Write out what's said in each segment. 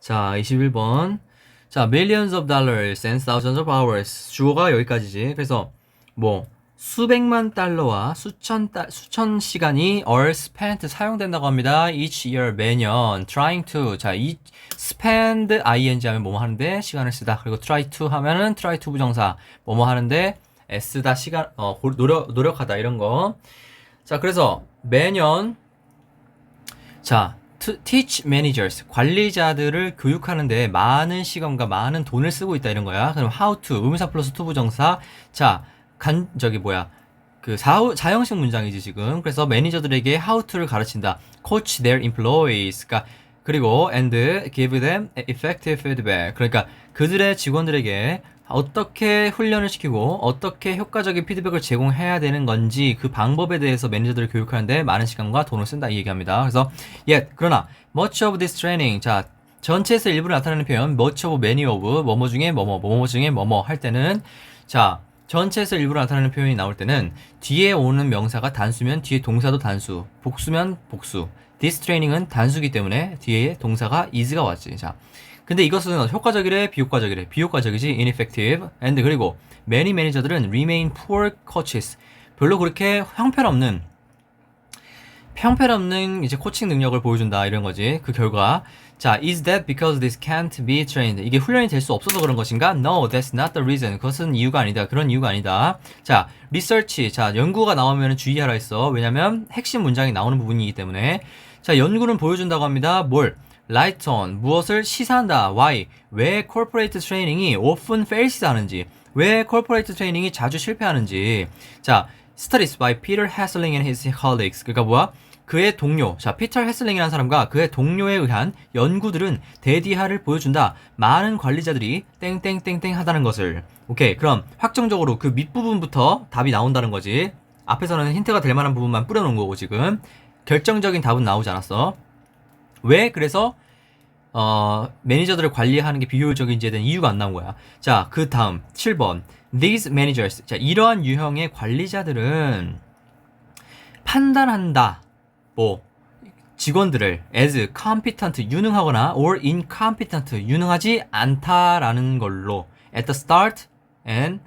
자, 21번. 자, millions of dollars and thousands of hours. 주어가 여기까지지. 그래서 뭐 수백만 달러와 수천 시간이 are spent 사용된다고 합니다. each year 매년 trying to 자, 이 spend ing 하면 뭐뭐 하는데 시간을 쓰다. 그리고 try to 하면은 try to 부정사 뭐뭐 하는데 애쓰다 시간 노력하다 이런 거. 자, 그래서 매년 자, teach managers 관리자들을 교육하는데 많은 시간과 많은 돈을 쓰고 있다 이런 거야. 그럼 how to 의문사 플러스 to 부정사. 자, 그 사형식 문장이지 지금. 그래서 매니저들에게 how to를 가르친다. coach their employees. 그리고 and give them effective feedback. 그러니까 그들의 직원들에게 어떻게 훈련을 시키고 어떻게 효과적인 피드백을 제공해야 되는 건지 그 방법에 대해서 매니저들을 교육하는데 많은 시간과 돈을 쓴다 이 얘기합니다. 그래서 그러나 much of this training 자 전체에서 일부를 나타내는 표현 much of many of 뭐뭐 중에 뭐뭐 중에 뭐뭐 할 때는 자 전체에서 일부를 나타내는 표현이 나올 때는 뒤에 오는 명사가 단수면 뒤에 동사도 단수, 복수면 복수. this training은 단수기 때문에 뒤에 동사가 is가 왔지. 자, 근데 이것은 효과적이래, 비효과적이래. 비효과적이지, ineffective. and 그리고 many 매니저들은 remain poor coaches. 별로 그렇게 형편없는 이제 코칭 능력을 보여준다 이런 거지. 그 결과 자, is that because this can't be trained? 이게 훈련이 될 수 없어서 그런 것인가? No, that's not the reason. 그것은 이유가 아니다. 그런 이유가 아니다. 자, research. 자, 연구가 나오면 주의하라 했어. 왜냐면 핵심 문장이 나오는 부분이기 때문에. 자, 연구는 보여준다고 합니다. 뭘? Light on. 무엇을 시사한다. Why? 왜 corporate training이 often fails 하는지. 왜 corporate training이 자주 실패하는지. 자, studies by Peter Hesseling and his colleagues. 그러니까 뭐야? 그의 동료, 자, 피터 헤슬링이라는 사람과 그의 동료에 의한 연구들은 대디하를 보여준다. 많은 관리자들이 땡땡땡땡 하다는 것을. 오케이, 그럼 확정적으로 그 밑부분부터 답이 나온다는 거지. 앞에서는 힌트가 될 만한 부분만 뿌려놓은 거고 지금 결정적인 답은 나오지 않았어. 왜? 그래서 매니저들을 관리하는 게 비효율적인지에 대한 이유가 안 나온 거야. 자, 그 다음 7번 These managers, 자, 이러한 유형의 관리자들은 판단한다. 뭐 직원들을 as competent 유능하거나 or incompetent 유능하지 않다라는 걸로 at the start and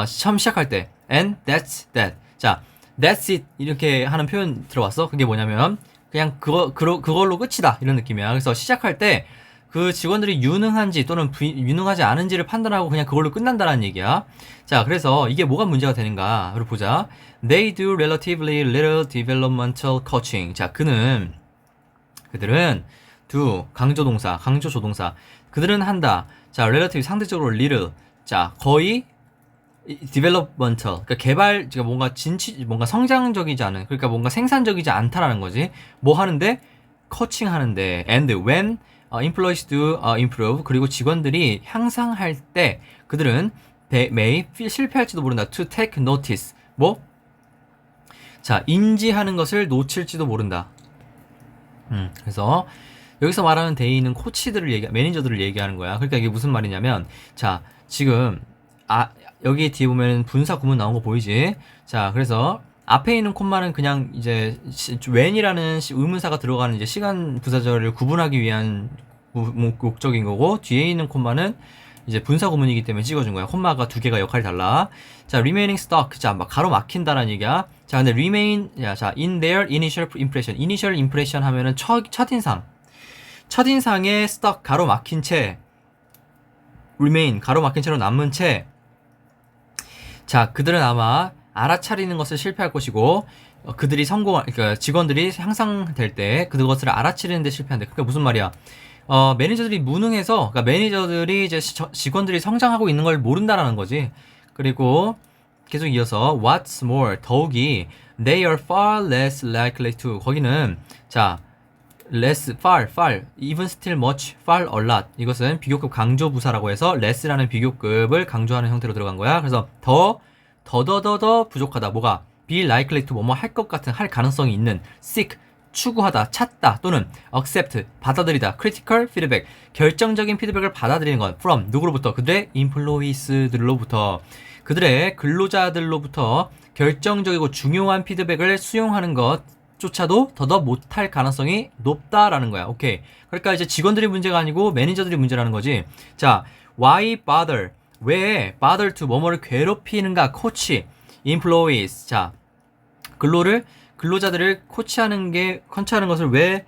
처음 시작할 때 and that's that. 자, that's it 이렇게 하는 표현 들어봤어? 그게 뭐냐면 그냥 그걸로 끝이다 이런 느낌이야. 그래서 시작할 때 그 직원들이 유능한지 또는 유능하지 않은지를 판단하고 그냥 그걸로 끝난다는 얘기야. 자, 그래서 이게 뭐가 문제가 되는가를 보자. They do relatively little developmental coaching. 자, 그들은 do 강조 조동사. 그들은 한다. 자, relative 상대적으로 little. 자, 거의 developmental. 그러니까 뭔가 성장적이지 않은. 그러니까 뭔가 생산적이지 않다라는 거지. 뭐 하는데? 코칭 하는데. And when employees do improve. 그리고 직원들이 향상할 때 그들은 may 실패할지도 모른다. To take notice. 뭐? 자, 인지하는 것을 놓칠지도 모른다. 그래서 여기서 말하는 데이는 매니저들을 얘기하는 거야. 그러니까 이게 무슨 말이냐면, 자, 지금 여기 뒤에 보면 분사 구문 나온 거 보이지? 자, 그래서 앞에 있는 콤마는 그냥 이제 when이라는 의문사가 들어가는 이제 시간 부사절을 구분하기 위한 목적인 거고, 뒤에 있는 콤마는 이제 분사 구문이기 때문에 찍어준 거야. 콤마가 두 개가 역할이 달라. 자, remaining stuck. 자, 막 가로 막힌다라는 얘기야. 자, 근데 in their initial impression. initial impression 하면은 첫인상. 첫인상에 stuck 가로 막힌 채, remain 가로 막힌 채로 남은 채. 자, 그들은 아마 알아차리는 것을 실패할 것이고, 그러니까 직원들이 향상될 때 그것을 알아차리는 데 실패한대. 그러니까 무슨 말이야? 매니저들이 무능해서, 그러니까 매니저들이 이제 직원들이 성장하고 있는 걸 모른다라는 거지. 그리고 계속 이어서 what's more, 더욱이 they are far less likely to. 거기는 자, less, far, even still much, far, a lot. 이것은 비교급 강조 부사라고 해서 less라는 비교급을 강조하는 형태로 들어간 거야. 그래서 더 부족하다. 뭐가? be likely to 뭐뭐 할 것 같은, 할 가능성이 있는. seek 추구하다, 찾다, 또는 accept 받아들이다, critical feedback 결정적인 피드백을 받아들이는 것. from 누구로부터? 그들의 employees들로부터, 그들의 근로자들로부터 결정적이고 중요한 피드백을 수용하는 것. 조차도 더더 못할 가능성이 높다라는 거야. 오케이. 그러니까 이제 직원들이 문제가 아니고 매니저들이 문제라는 거지. 자, why bother? 왜 bother to 뭐뭐를 괴롭히는가? 코치, employees. 자, 근로자들을 컨치하는 것을 왜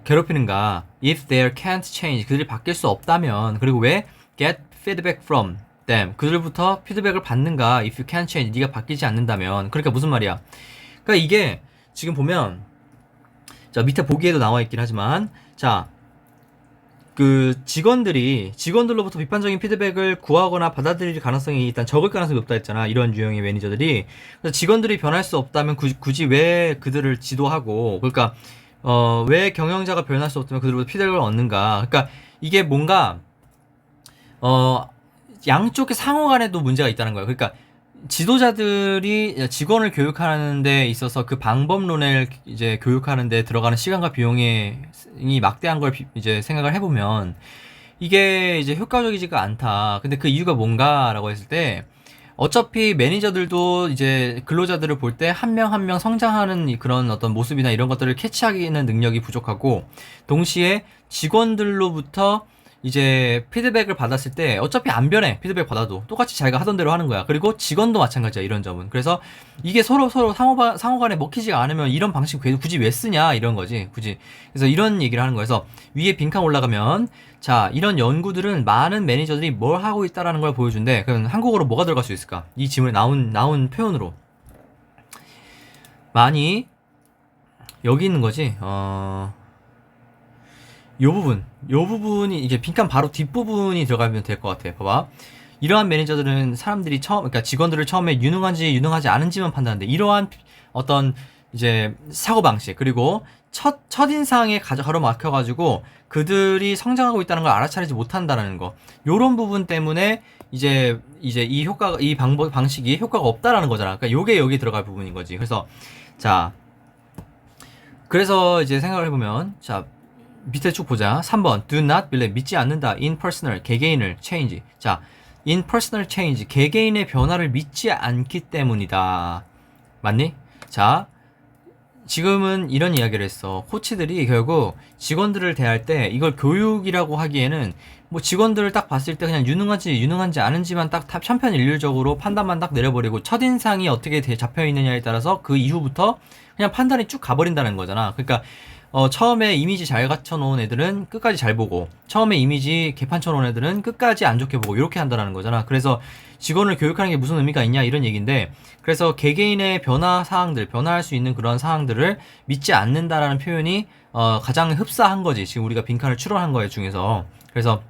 괴롭히는가? If they can't change, 그들이 바뀔 수 없다면. 그리고 왜 get feedback from them, 그들부터 피드백을 받는가? If you can't change, 네가 바뀌지 않는다면. 그러니까 무슨 말이야? 그러니까 이게 지금 보면, 자, 밑에 보기에도 나와 있긴 하지만, 자, 그 직원들로부터 비판적인 피드백을 구하거나 받아들일 가능성이 일단 적을 가능성이 높다 했잖아. 이런 유형의 매니저들이. 그래서 직원들이 변할 수 없다면 굳이 왜 그들을 지도하고, 그러니까 왜 경영자가 변할 수 없다면 그들로부터 피드백을 얻는가? 그러니까 이게 뭔가 양쪽의 상호 간에도 문제가 있다는 거예요. 그러니까 지도자들이 직원을 교육하는 데 있어서 그 방법론을 이제 교육하는 데 들어가는 시간과 비용이 막대한 걸 이제 생각을 해보면 이게 이제 효과적이지가 않다. 근데 그 이유가 뭔가라고 했을 때 어차피 매니저들도 이제 근로자들을 볼 때 한 명 한 명 성장하는 그런 어떤 모습이나 이런 것들을 캐치하기는 능력이 부족하고, 동시에 직원들로부터 이제 피드백을 받았을 때 어차피 안 변해. 피드백 받아도 똑같이 자기가 하던 대로 하는 거야. 그리고 직원도 마찬가지야, 이런 점은. 그래서 이게 서로 상호간에 먹히지가 않으면 이런 방식 굳이 왜 쓰냐, 이런 거지, 굳이. 그래서 이런 얘기를 하는 거예요. 그래서 위에 빈칸 올라가면, 자, 이런 연구들은 많은 매니저들이 뭘 하고 있다라는 걸 보여준대. 그럼 한국어로 뭐가 들어갈 수 있을까? 이 질문에 나온 표현으로. 많이 여기 있는 거지. 요 부분이 이게 빈칸 바로 뒷부분이 들어가면 될 것 같아. 봐봐. 이러한 매니저들은 사람들이 그러니까 직원들을 처음에 유능한지 유능하지 않은지만 판단하는데, 이러한 어떤 이제 사고방식, 그리고 첫인상에 가로막혀가지고 그들이 성장하고 있다는 걸 알아차리지 못한다는 거. 요런 부분 때문에 이제 이 방식이 효과가 없다라는 거잖아. 그러니까 요게 여기 들어갈 부분인 거지. 그래서 이제 생각을 해보면, 자, 밑에 쭉 보자. 3번. Do not believe. 믿지 않는다. In personal. 개개인을. change. 자, in personal change. 개개인의 변화를 믿지 않기 때문이다. 맞니? 자, 지금은 이런 이야기를 했어. 코치들이 결국 직원들을 대할 때 이걸 교육이라고 하기에는 뭐 직원들을 딱 봤을 때 그냥 유능한지 않은지만 딱 편편일률적으로 판단만 딱 내려버리고 첫인상이 어떻게 잡혀있느냐에 따라서 그 이후부터 그냥 판단이 쭉 가버린다는 거잖아. 그러니까 처음에 이미지 잘 갖춰놓은 애들은 끝까지 잘 보고, 처음에 이미지 개판 쳐놓은 애들은 끝까지 안 좋게 보고, 이렇게 한다는 거잖아. 그래서 직원을 교육하는 게 무슨 의미가 있냐, 이런 얘기인데, 그래서 개개인의 변화할 수 있는 그런 사항들을 믿지 않는다라는 표현이 가장 흡사한 거지. 지금 우리가 빈칸을 추론한 거에 중에서. 그래서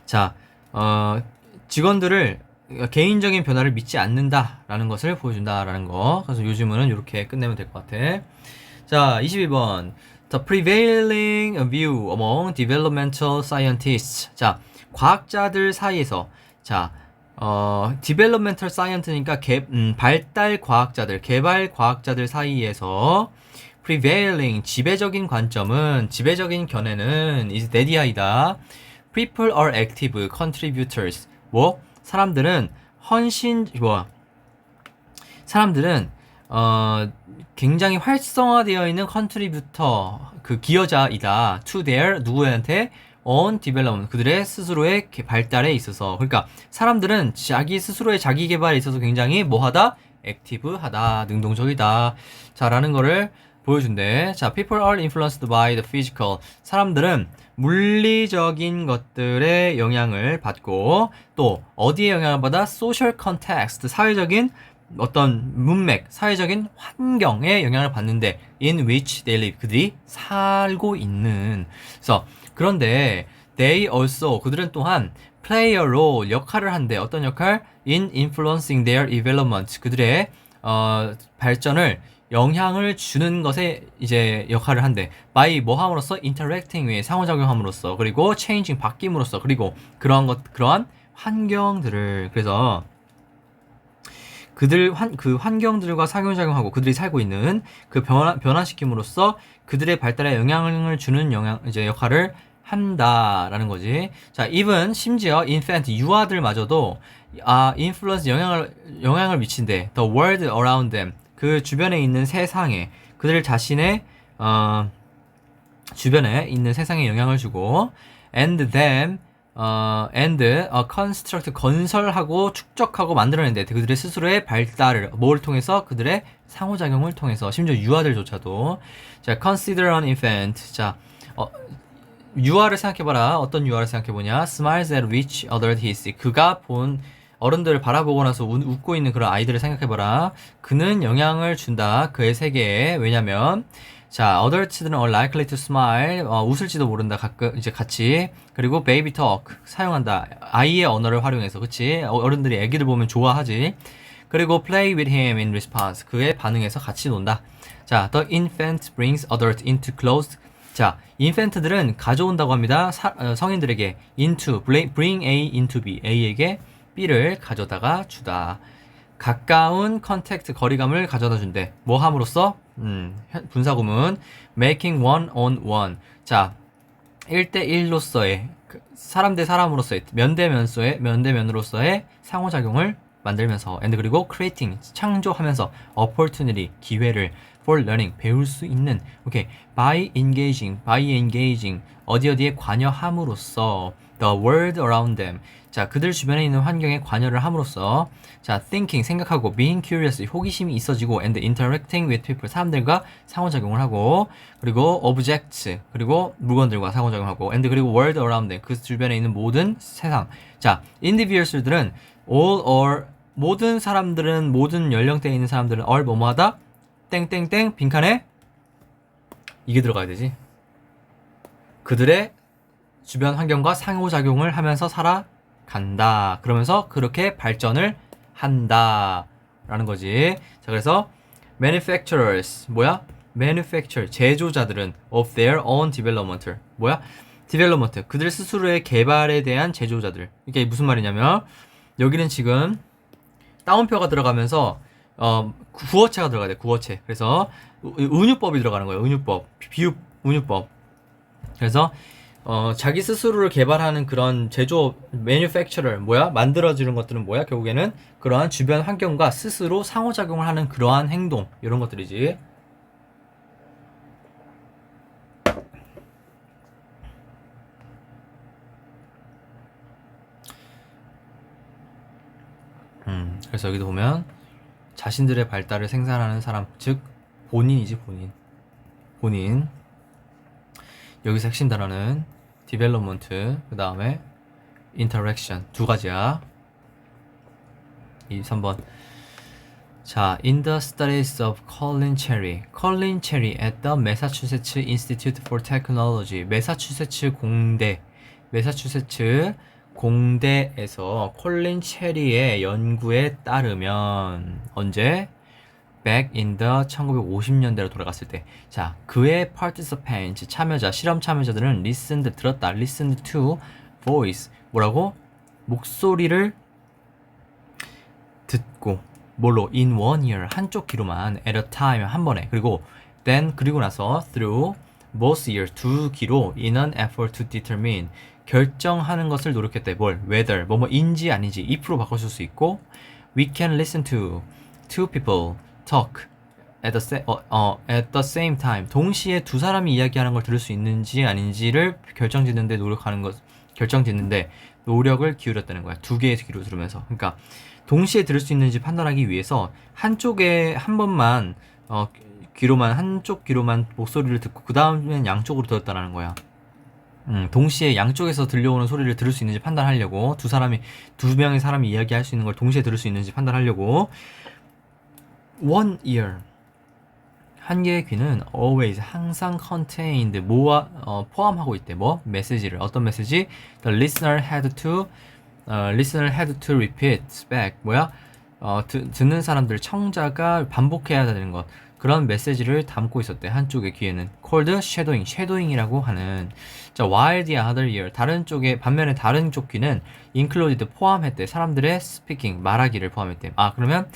자, 직원들을 개인적인 변화를 믿지 않는다라는 것을 보여준다라는 거. 그래서 요즘은 이렇게 끝내면 될 것 같아. 자, 22번. The prevailing view among developmental scientists. 자, 과학자들 사이에서, 자, developmental scient니까 발달 과학자들, 개발 과학자들 사이에서 prevailing, 지배적인 견해는 is that이다. People are active contributors. 사람들은 굉장히 활성화되어 있는 컨트리뷰터, 그 기여자이다. to their, 누구한테? own development, 그들의 스스로의 발달에 있어서. 그러니까 사람들은 자기 스스로의 자기 개발에 있어서 굉장히 뭐하다? 액티브하다, 능동적이다. 자, 라는 거를 보여준대. 자, people are influenced by the physical. 사람들은 물리적인 것들의 영향을 받고, 또 어디에 영향을 받아? social context, 사회적인 어떤 문맥, 사회적인 환경에 영향을 받는데, in which they live, 그들이 살고 있는. 그래서 그런데 they also, 그들은 또한 play a role, 역할을 한대. 어떤 역할? in influencing their development, 그들의 발전을 영향을 주는 것에 이제 역할을 한대. by 뭐 함으로써? interacting with, 상호작용함으로써, 그리고 changing, 바뀜으로써, 그리고 그러한 환경들을, 그래서 그 환경들과 상호작용하고 그들이 살고 있는 그 변화시킴으로써 그들의 발달에 영향을 주는 역할을 한다라는 거지. 자, even 심지어 infant 유아들마저도 influence 영향을 미친대. The world around them. 그 주변에 있는 세상에 그들 자신의 주변에 있는 세상에 영향을 주고 and them and construct 건설하고 축적하고 만들어낸대. 그들의 스스로의 발달을 뭘 통해서 그들의 상호작용을 통해서 심지어 유아들조차도 자 consider an infant 자 유아를 생각해봐라. 어떤 유아를 생각해보냐. Smiles at which other he sees. 그가 본 어른들을 바라보고 나서 웃고 있는 그런 아이들을 생각해봐라. 그는 영향을 준다. 그의 세계에. 왜냐면 자, adults들은 are likely to smile. 웃을지도 모른다. 가끔 이제 같이. 그리고 baby talk 사용한다. 아이의 언어를 활용해서. 그치? 어른들이 애기들 보면 좋아하지. 그리고 play with him in response. 그에 반응해서 같이 논다. 자, the infant brings adult into close. 자, 인펜트들은 가져온다고 합니다. 성인들에게 into, bring A into B, A에게 B를 가져다가 주다. 가까운 컨택트, 거리감을 가져다 준대. 뭐 함으로써? 분사구문 making one on one. 자, 1대1로서의 사람 대 사람으로서의 면대면으로서의 상호작용을 만들면서 and 그리고 creating 창조하면서 opportunity 기회를 for learning 배울 수 있는 오케이 by engaging 어디에 관여함으로써 the world around them 자 그들 주변에 있는 환경에 관여를 함으로써 자 thinking 생각하고 being curious 호기심이 있어지고 and interacting with people 사람들과 상호작용을 하고 그리고 objects 그리고 물건들과 상호작용하고 and 그리고 world around them 그 주변에 있는 모든 세상 자 individuals들은 all or 모든 사람들은 모든 연령대에 있는 사람들은 all 뭐뭐하다 땡땡땡 빈칸에 이게 들어가야 되지. 그들의 주변 환경과 상호작용을 하면서 살아간다. 그러면서 그렇게 발전을 한다. 라는 거지. 자, 그래서 manufacturers 뭐야? manufacture 제조자들은 of their own development 뭐야? development 그들 스스로의 개발에 대한 제조자들. 이게 무슨 말이냐면 여기는 지금 따옴표가 들어가면서 구어체가 들어가야 돼. 구어체. 그래서 은유법이 들어가는 거예요. 은유법. 비읍 은유법. 그래서 자기 스스로를 개발하는 그런 제조 manufacturer 뭐야? 만들어지는 것들은 뭐야? 결국에는 그러한 주변 환경과 스스로 상호작용을 하는 그러한 행동 이런 것들이지. 그래서 여기도 보면 자신들의 발달을 생산하는 사람, 즉 본인이지 본인. 여기서 핵심 단어는 development, 그 다음에 interaction 두 가지야. 3번. 자, in the studies of Colin Cherry at the Massachusetts Institute for Technology, 매사추세츠 공대에서 콜린 체리의 연구에 따르면 언제? back in the 1950년대로 돌아갔을 때. 자, 그의 participants 참여자, 실험 참여자들은 들었다. listened to voice. 뭐라고? 목소리를 듣고 뭘로? in one ear. 한쪽 귀로만 at a time 한 번에. 그리고 나서 through both ears 두 귀로 in an effort to determine 결정하는 것을 노력했대. 뭘? whether 뭐뭐인지 아닌지 if로 바꿔줄 수 있고 we can listen to two people talk at the same time 동시에 두 사람이 이야기하는 걸 들을 수 있는지 아닌지를 결정짓는데 노력을 기울였다는 거야. 두 개의 귀로 들으면서. 그러니까 동시에 들을 수 있는지 판단하기 위해서 한쪽에 한 번만 한쪽 귀로만 목소리를 듣고 그 다음엔 양쪽으로 들었다는 거야. 동시에 양쪽에서 들려오는 소리를 들을 수 있는지 판단하려고 두 명의 사람이 이야기할 수 있는 걸 동시에 들을 수 있는지 판단하려고 one ear 한 개의 귀는 always 항상 contained 포함하고 있대. 메시지를 어떤 메시지? The listener had to repeat back 듣는 사람들 청자가 반복해야 되는 것 그런 메시지를 담고 있었대. 한쪽의 귀에는 called shadowing이라고 하는. 자, while the other ear 반면에 다른 쪽 귀는 included 포함했대. 사람들의 speaking 말하기를 포함했대. 그러면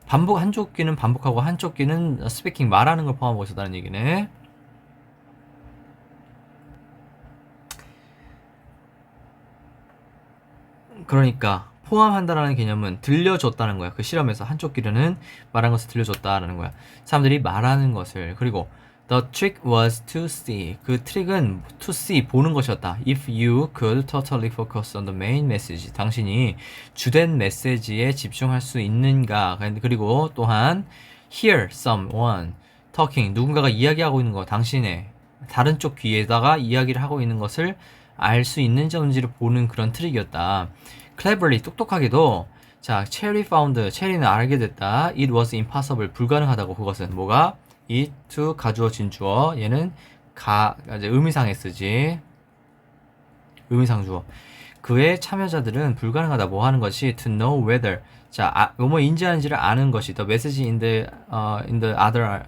한쪽 귀는 반복하고 한쪽 귀는 speaking 말하는 걸 포함하고 있었다는 얘기네. 그러니까 포함한다라는 개념은 들려줬다는 거야. 그 실험에서 한쪽 귀로는 말한 것을 들려줬다라는 거야. 사람들이 말하는 것을. 그리고 the trick was to see. 그 트릭은 to see 보는 것이었다. If you could totally focus on the main message. 당신이 주된 메시지에 집중할 수 있는가. 그리고 또한 hear someone talking. 누군가가 이야기하고 있는 거. 당신의 다른 쪽 귀에다가 이야기를 하고 있는 것을 알 수 있는지 없는지를 보는 그런 트릭이었다. cleverly 똑똑하게도 자 체리 found 체리는 알게 됐다. It was impossible 불가능하다고. 그것은 뭐가 it to 가주어진 주어 얘는 이제 의미상에 쓰지. 의미상 주어. 그의 참여자들은 불가능하다 뭐 하는 것이 to know whether 자 뭐뭐 인지하는지를 아는 것이 the message in the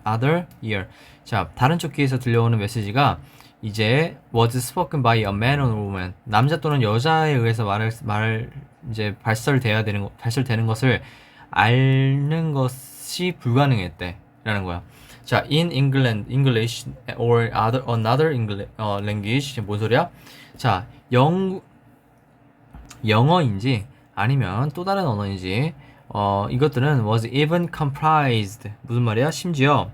other ear 자 다른 쪽 귀에서 들려오는 메시지가 이제 was spoken by a man or woman 남자 또는 여자에 의해서 말을 이제 발설되는 것을 아는 것이 불가능했대라는 거야. 자, in England, English or another language 뭔 소리야? 자, 영어인지 아니면 또 다른 언어인지 이것들은 was even comprised 무슨 말이야? 심지어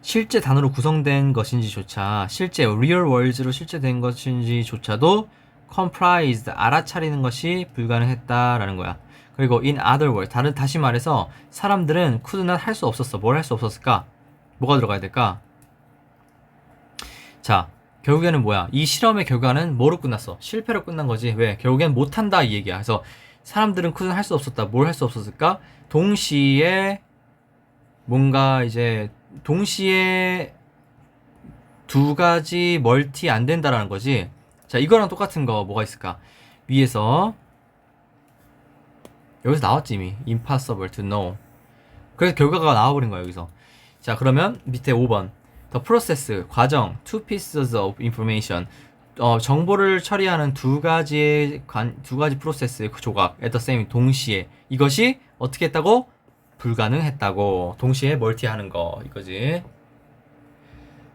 실제 단어로 구성된 것인지조차 실제 real words로 실제된 것인지조차도 comprised 알아차리는 것이 불가능했다라는 거야. 그리고 in other words 다시 말해서 사람들은 could not 할 수 없었어. 뭘 할 수 없었을까? 뭐가 들어가야 될까? 자 결국에는 뭐야? 이 실험의 결과는 뭐로 끝났어? 실패로 끝난 거지. 왜? 결국엔 못한다 이 얘기야. 그래서 사람들은 could 할 수 없었다. 뭘 할 수 없었을까? 동시에 뭔가 이제 동시에 두 가지 멀티 안 된다라는 거지. 자, 이거랑 똑같은 거 뭐가 있을까? 위에서 여기서 나왔지 이미. impossible to know. 그래서 결과가 나와버린 거야 여기서. 자, 그러면 밑에 5번. the process, 과정, two pieces of information. 정보를 처리하는 두 가지 프로세스 조각 at the same 동시에 이것이 어떻게 했다고? 불가능했다고. 동시에 멀티하는 거 이거지.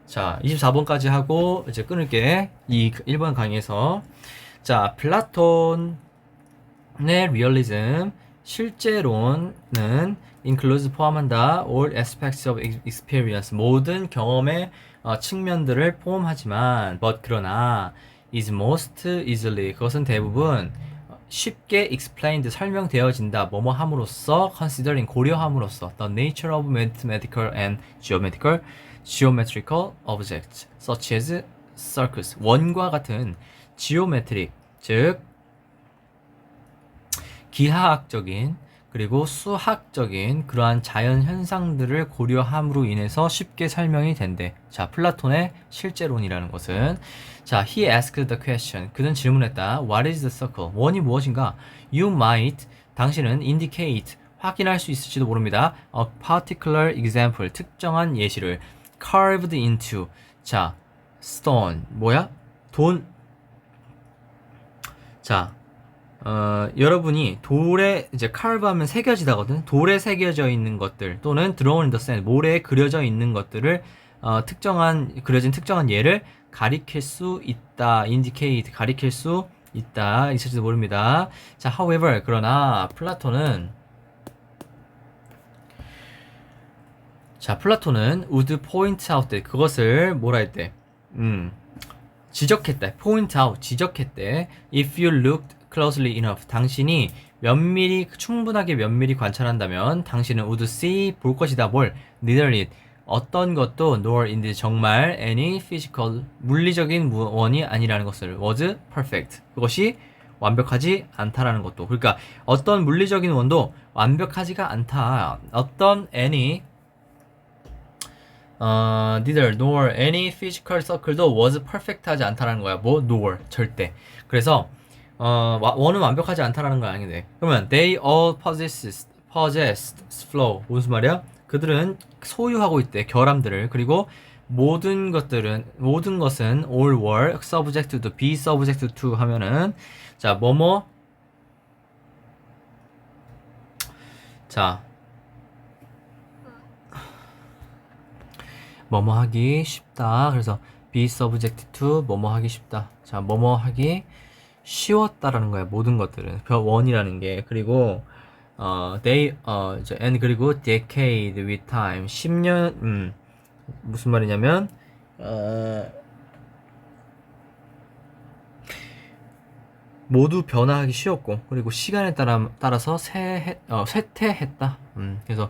자 24번까지 하고 이제 끊을게. 이 1번 강의에서 자 플라톤의 리얼리즘 실제론은 includes 포함한다 all aspects of experience 모든 경험의 측면들을 포함하지만 but 그러나 is most easily 그것은 대부분 쉽게 explained 설명되어진다 뭐뭐 함으로써 considering 고려함으로써 the nature of mathematical and geometrical objects such as circles 원과 같은 geometric 즉 기하학적인 그리고 수학적인 그러한 자연 현상들을 고려함으로 인해서 쉽게 설명이 된대. 자, 플라톤의 실제론이라는 것은 자, he asked the question. 그는 질문했다. What is the circle? 원이 무엇인가? You might 당신은 indicate 확인할 수 있을지도 모릅니다. A particular example 특정한 예시를 carved into 자, stone 뭐야? 돈 자, 여러분이 돌에 이제 carve하면 새겨지다거든. 돌에 새겨져 있는 것들 또는 drawn in the sand 모래에 그려져 있는 것들을 그려진 특정한 예를 가리킬 수 있다. indicate 가리킬 수 있다. 있을지도 모릅니다. 자, however 그러나 플라톤은 would point out 때 그것을 뭐라 했대? 지적했대. point out 지적했대. If you looked closely enough 당신이 충분하게 면밀히 관찰한다면 당신은 would see 볼 것이다. 뭘? neither it 어떤 것도 nor indeed 정말 any physical 물리적인 원이 아니라는 것을 was perfect 그것이 완벽하지 않다라는 것도. 그러니까 어떤 물리적인 원도 완벽하지가 않다. 어떤 any neither nor any physical circle도 was perfect하지 않다라는 거야. 뭐 nor 절대. 그래서 원은 완벽하지 않다라는 건 아닌데. 그러면 they all possessed flow 무슨 말이야? 그들은 소유하고 있대 결함들을. 그리고 모든 것은 all were subject to be subject to 하면은 자 뭐뭐 자 뭐뭐 하기 쉽다. 그래서 be subject to 뭐뭐 하기 쉽다. 자, 뭐뭐 하기 쉬웠다라는 거야. 모든 것들은 원이라는 게. 그리고 and 그리고 decade with time 10년 무슨 말이냐면 모두 변화하기 쉬웠고 그리고 시간에 따라서 쇠퇴했다. 그래서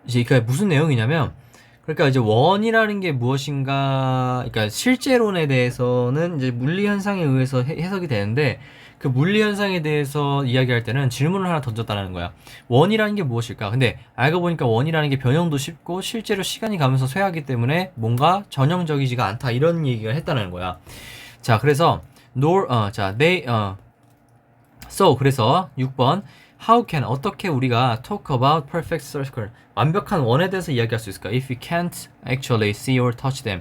이제 그게 무슨 내용이냐면 그러니까 이제 원이라는 게 무엇인가 그러니까 실제론에 대해서는 이제 물리 현상에 의해서 해석이 되는데 그 물리 현상에 대해서 이야기할 때는 질문을 하나 던졌다는 거야. 원이라는 게 무엇일까? 근데 알고 보니까 원이라는 게 변형도 쉽고 실제로 시간이 가면서 쇠하기 때문에 뭔가 전형적이지가 않다 이런 얘기가 했다는 거야. 자, 그래서 so 그래서 6번 How can 어떻게 우리가 talk about perfect circle 완벽한 원에 대해서 이야기할 수 있을까? If we can't actually see or touch them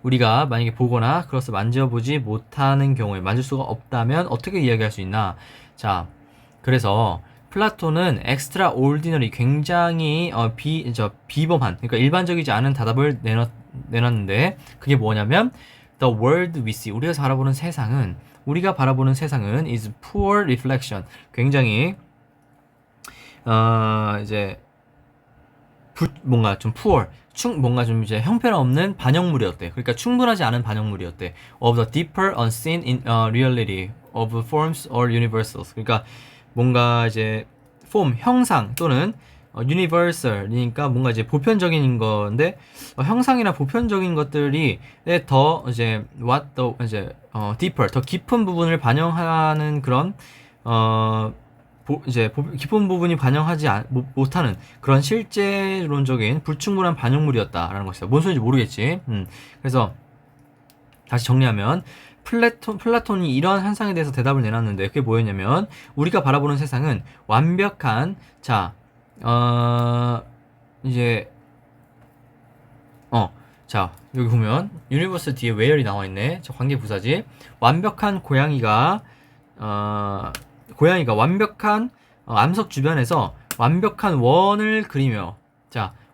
우리가 만약에 보거나 그것을 만져보지 못하는 경우에 만질 수가 없다면 어떻게 이야기할 수 있나? 자, 그래서 플라톤은 extraordinary 굉장히 비범한 그러니까 일반적이지 않은 대답을 내놨는데 그게 뭐냐면 The world we see 우리가 바라보는 세상은 is poor reflection 굉장히 이제 뭔가 좀 poor 뭔가 좀 이제 형편없는 반영물이었대. 그러니까 충분하지 않은 반영물이었대. Of the deeper unseen in reality of forms or universals. 그러니까 뭔가 이제 form 형상 또는 universal이니까 뭔가 이제 보편적인 건데 형상이나 보편적인 것들이 더 이제 deeper 더 깊은 부분을 반영하는 그런 깊은 부분이 반영하지 못하는 그런 실제론적인 불충분한 반영물이었다라는 것이다. 뭔 소리인지 모르겠지. 그래서 다시 정리하면 플라톤이 이러한 현상에 대해서 대답을 내놨는데 그게 뭐였냐면 우리가 바라보는 세상은 완벽한 여기 보면 유니버스 뒤에 where이 나와 있네. 저 관계 부사지. 완벽한 고양이가 완벽한 암석 주변에서 완벽한 원을 그리며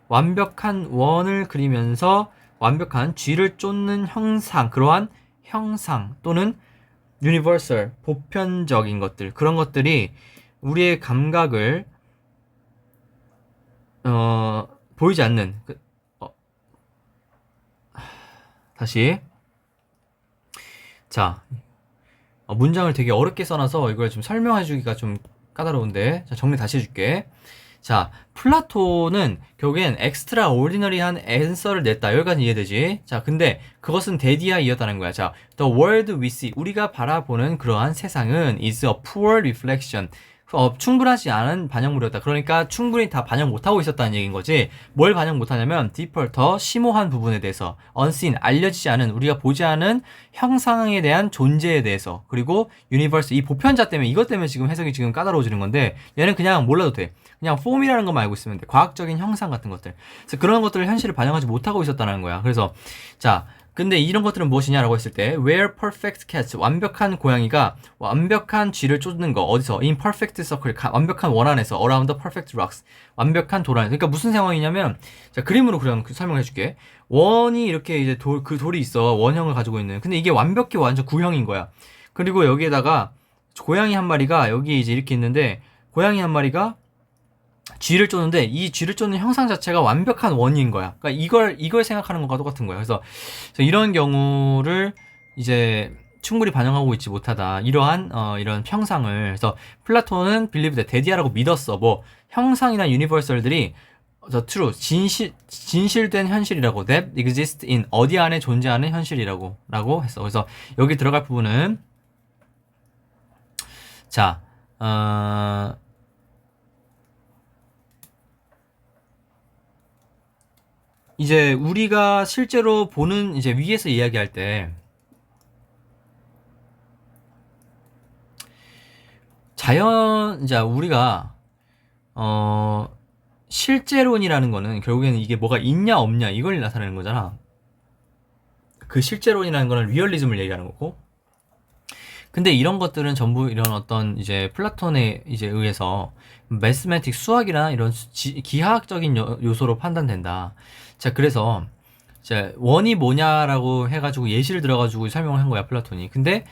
완벽한 원을 그리면서 완벽한 쥐를 쫓는 그러한 형상 또는 universal 보편적인 것들 그런 것들이 우리의 감각을 보이지 않는 다시 문장을 되게 어렵게 써놔서 이걸 좀 설명해주기가 좀 까다로운데 정리 다시 해줄게. 자, 플라톤은 결국엔 extraordinary한 앤서를 냈다. 여기까지 이해되지? 자, 근데 그것은 데디아이었다는 거야. 자, the world we see 우리가 바라보는 그러한 세상은 is a poor reflection 충분하지 않은 반영물이었다. 그러니까 충분히 다 반영 못하고 있었다는 얘기인 거지. 뭘 반영 못하냐면 deeper 더 심오한 부분에 대해서 unseen 알려지지 않은 우리가 보지 않은 형상에 대한 존재에 대해서 그리고 universe 이 보편자 때문에 이것 때문에 지금 해석이 지금 까다로워지는 건데 얘는 그냥 몰라도 돼. 그냥 폼이라는 것만 알고 있으면 돼. 과학적인 형상 같은 것들. 그래서 그런 것들을 현실을 반영하지 못하고 있었다는 거야. 그래서 근데 이런 것들은 무엇이냐라고 했을 때 where perfect cats 완벽한 고양이가 완벽한 쥐를 쫓는 거 어디서 in perfect circle 완벽한 원 안에서 around the perfect rocks 완벽한 돌 안에서 그러니까 무슨 상황이냐면 그림으로 설명해 줄게. 원이 이렇게 이제 그 돌이 있어. 원형을 가지고 있는. 근데 이게 완벽히 완전 구형인 거야. 그리고 여기에다가 고양이 한 마리가 여기 이제 이렇게 있는데 고양이 한 마리가 쥐를 쫓는데 이 쥐를 쫓는 형상 자체가 완벽한 원인 거야. 그러니까 이걸 생각하는 것과 똑같은 거야. 그래서 이런 경우를 이제 충분히 반영하고 있지 못하다. 이러한 이런 형상을 그래서 플라톤은 believe that 데디아라고 믿었어. 뭐 형상이나 유니버설들이 the true 진실된 현실이라고 that exist in 어디 안에 존재하는 현실이라고 했어. 그래서 여기 들어갈 부분은 이제 우리가 실제로 보는 이제 위에서 이야기할 때 우리가 실제론이라는 거는 결국에는 이게 뭐가 있냐 없냐 이걸 나타내는 거잖아. 그 실제론이라는 거는 리얼리즘을 얘기하는 거고. 근데 이런 것들은 전부 이런 어떤 이제 플라톤에 이제 의해서 매스매틱 수학이나 이런 기하학적인 요소로 판단된다. 자, 그래서 자, 원이 뭐냐라고 해가지고 예시를 들어가지고 설명을 한 거야, 플라톤이. 근데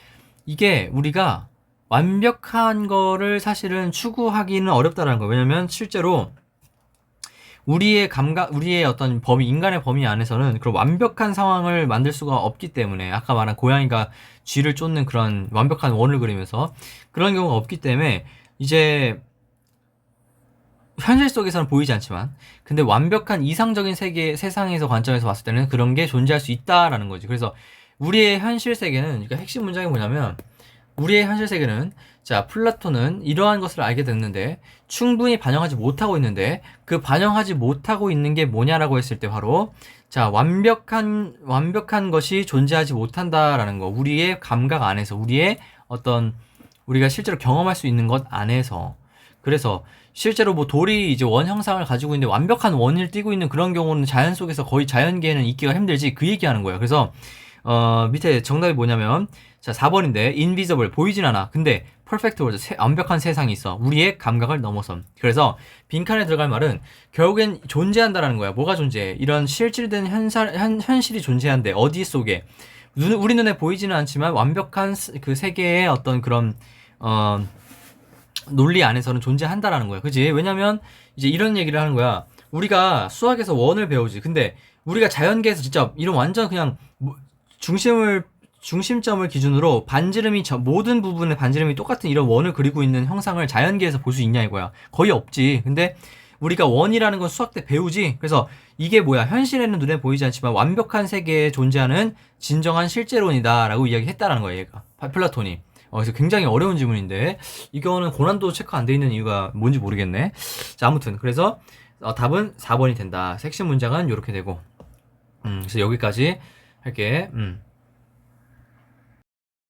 이게 우리가 완벽한 거를 사실은 추구하기는 어렵다라는 거예요. 왜냐면 실제로 우리의 감각, 우리의 어떤 범위, 인간의 범위 안에서는 그런 완벽한 상황을 만들 수가 없기 때문에, 아까 말한 고양이가 쥐를 쫓는 그런 완벽한 원을 그리면서 그런 경우가 없기 때문에, 이제 현실 속에서는 보이지 않지만, 근데 완벽한 이상적인 세상에서 관점에서 봤을 때는 그런 게 존재할 수 있다라는 거지. 그래서 우리의 현실 세계는, 그러니까 핵심 문장이 뭐냐면, 우리의 현실 세계는, 자, 플라톤은 이러한 것을 알게 됐는데 충분히 반영하지 못하고 있는데, 그 반영하지 못하고 있는 게 뭐냐라고 했을 때 바로, 자, 완벽한 것이 존재하지 못한다라는 거. 우리의 감각 안에서, 우리의 어떤 우리가 실제로 경험할 수 있는 것 안에서. 그래서 실제로 뭐 돌이 이제 원 형상을 가지고 있는데 완벽한 원을 띠고 있는 그런 경우는 자연 속에서 거의 자연계에는 있기가 힘들지, 그 얘기하는 거야. 그래서 밑에 정답이 뭐냐면, 자, 4번인데 invisible, 보이진 않아. 근데 perfect world, 완벽한 세상이 있어. 우리의 감각을 넘어선. 그래서 빈칸에 들어갈 말은 결국엔 존재한다라는 거야. 뭐가 존재해? 이런 실질된 현실이 존재한대. 어디 속에? 우리 눈에 보이지는 않지만 완벽한 그 세계의 어떤 그런 논리 안에서는 존재한다라는 거야. 그지? 왜냐면 이제 이런 얘기를 하는 거야. 우리가 수학에서 원을 배우지. 근데 우리가 자연계에서 진짜 이런 완전 그냥 중심점을 기준으로 반지름이 모든 부분의 반지름이 똑같은 이런 원을 그리고 있는 형상을 자연계에서 볼 수 있냐 이거야. 거의 없지. 근데 우리가 원이라는 건 수학 때 배우지. 그래서 이게 뭐야? 현실에는 눈에 보이지 않지만 완벽한 세계에 존재하는 진정한 실제론이다라고 이야기했다라는 거야, 얘가. 플라톤이. 그래서 굉장히 어려운 질문인데 이거는 고난도 체크 안 돼 있는 이유가 뭔지 모르겠네. 자, 아무튼 그래서 답은 4번이 된다. 섹션 문장은 이렇게 되고. 그래서 여기까지 할게.